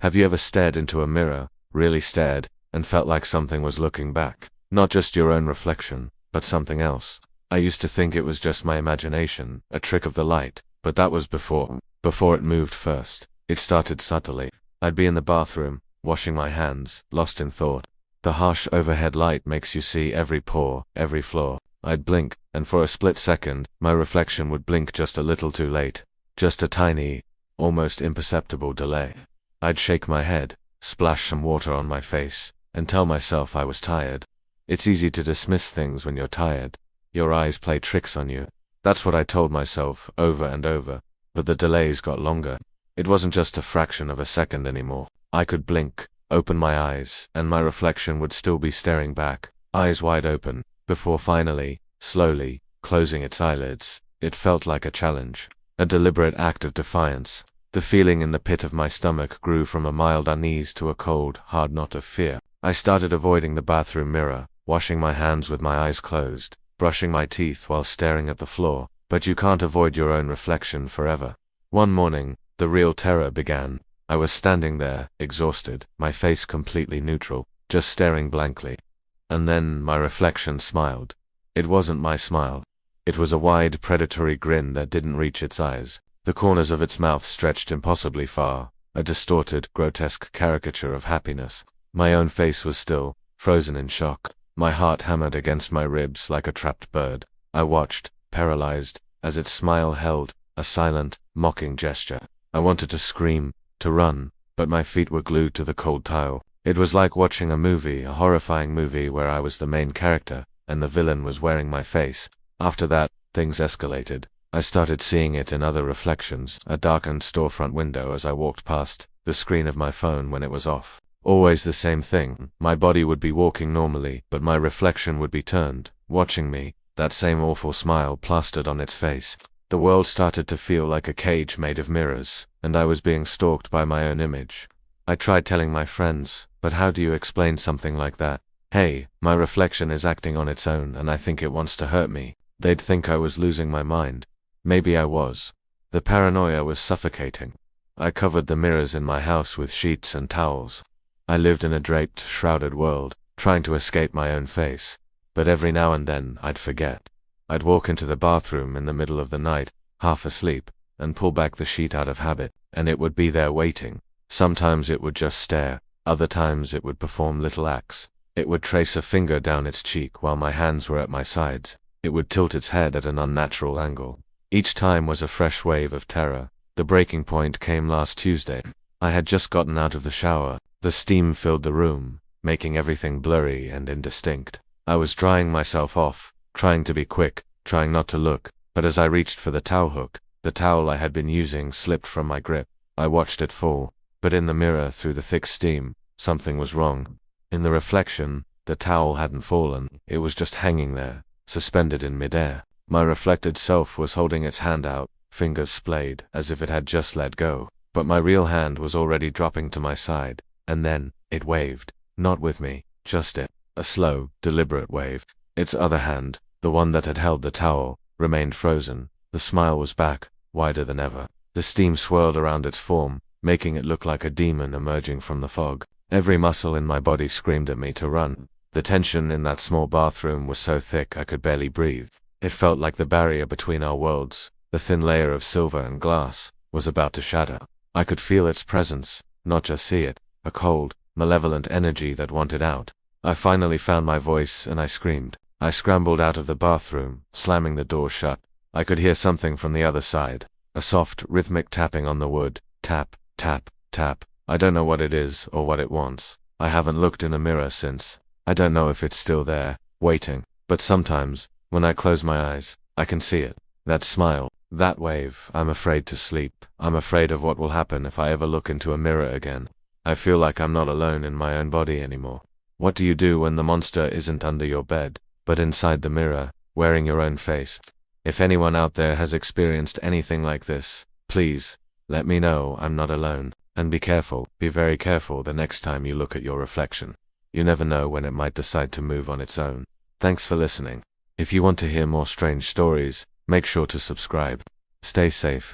Have you ever stared into a mirror, really stared, and felt like something was looking back? Not just your own reflection, but something else. I used to think it was just my imagination, a trick of the light, but that was before it moved first. It started subtly. I'd be in the bathroom, washing my hands, lost in thought. The harsh overhead light makes you see every pore, every flaw. I'd blink, and for a split second, my reflection would blink just a little too late. Just a tiny, almost imperceptible delay. I'd shake my head, splash some water on my face, and tell myself I was tired. It's easy to dismiss things when you're tired. Your eyes play tricks on you. That's what I told myself over and over, but the delays got longer. It wasn't just a fraction of a second anymore. I could blink, open my eyes, and my reflection would still be staring back, eyes wide open, before finally, slowly, closing its eyelids. It felt like a challenge, a deliberate act of defiance. The feeling in the pit of my stomach grew from a mild unease to a cold, hard knot of fear. I started avoiding the bathroom mirror, washing my hands with my eyes closed, brushing my teeth while staring at the floor. But you can't avoid your own reflection forever. One morning, the real terror began. I was standing there, exhausted, my face completely neutral, just staring blankly. And then my reflection smiled. It wasn't my smile. It was a wide, predatory grin that didn't reach its eyes. The corners of its mouth stretched impossibly far, a distorted, grotesque caricature of happiness. My own face was still, frozen in shock. My heart hammered against my ribs like a trapped bird. I watched, paralyzed, as its smile held, a silent, mocking gesture. I wanted to scream, to run, but my feet were glued to the cold tile. It was like watching a movie, a horrifying movie where I was the main character, and the villain was wearing my face. After that, things escalated. I started seeing it in other reflections, a darkened storefront window as I walked past, the screen of my phone when it was off. Always the same thing. My body would be walking normally, but my reflection would be turned, watching me, that same awful smile plastered on its face. The world started to feel like a cage made of mirrors, and I was being stalked by my own image. I tried telling my friends, but how do you explain something like that? Hey, my reflection is acting on its own and I think it wants to hurt me. They'd think I was losing my mind. Maybe I was. The paranoia was suffocating. I covered the mirrors in my house with sheets and towels. I lived in a draped, shrouded world, trying to escape my own face. But every now and then, I'd forget. I'd walk into the bathroom in the middle of the night, half asleep, and pull back the sheet out of habit, and it would be there waiting. Sometimes it would just stare, other times it would perform little acts. It would trace a finger down its cheek while my hands were at my sides. It would tilt its head at an unnatural angle. Each time was a fresh wave of terror. The breaking point came last Tuesday. I had just gotten out of the shower. The steam filled the room, making everything blurry and indistinct. I was drying myself off, trying to be quick, trying not to look, but as I reached for the towel hook, the towel I had been using slipped from my grip. I watched it fall, but in the mirror through the thick steam, something was wrong. In the reflection, the towel hadn't fallen, it was just hanging there, suspended in midair. My reflected self was holding its hand out, fingers splayed, as if it had just let go. But my real hand was already dropping to my side, and then, it waved. Not with me, just it. A slow, deliberate wave. Its other hand, the one that had held the towel, remained frozen. The smile was back, wider than ever. The steam swirled around its form, making it look like a demon emerging from the fog. Every muscle in my body screamed at me to run. The tension in that small bathroom was so thick I could barely breathe. It felt like the barrier between our worlds, the thin layer of silver and glass, was about to shatter. I could feel its presence, not just see it, a cold, malevolent energy that wanted out. I finally found my voice and I screamed. I scrambled out of the bathroom, slamming the door shut. I could hear something from the other side, a soft, rhythmic tapping on the wood, tap, tap, tap. I don't know what it is or what it wants. I haven't looked in a mirror since. I don't know if it's still there, waiting, but sometimes, when I close my eyes, I can see it. That smile, that wave. I'm afraid to sleep. I'm afraid of what will happen if I ever look into a mirror again. I feel like I'm not alone in my own body anymore. What do you do when the monster isn't under your bed, but inside the mirror, wearing your own face? If anyone out there has experienced anything like this, please, let me know I'm not alone. And be careful, be very careful the next time you look at your reflection. You never know when it might decide to move on its own. Thanks for listening. If you want to hear more strange stories, make sure to subscribe. Stay safe.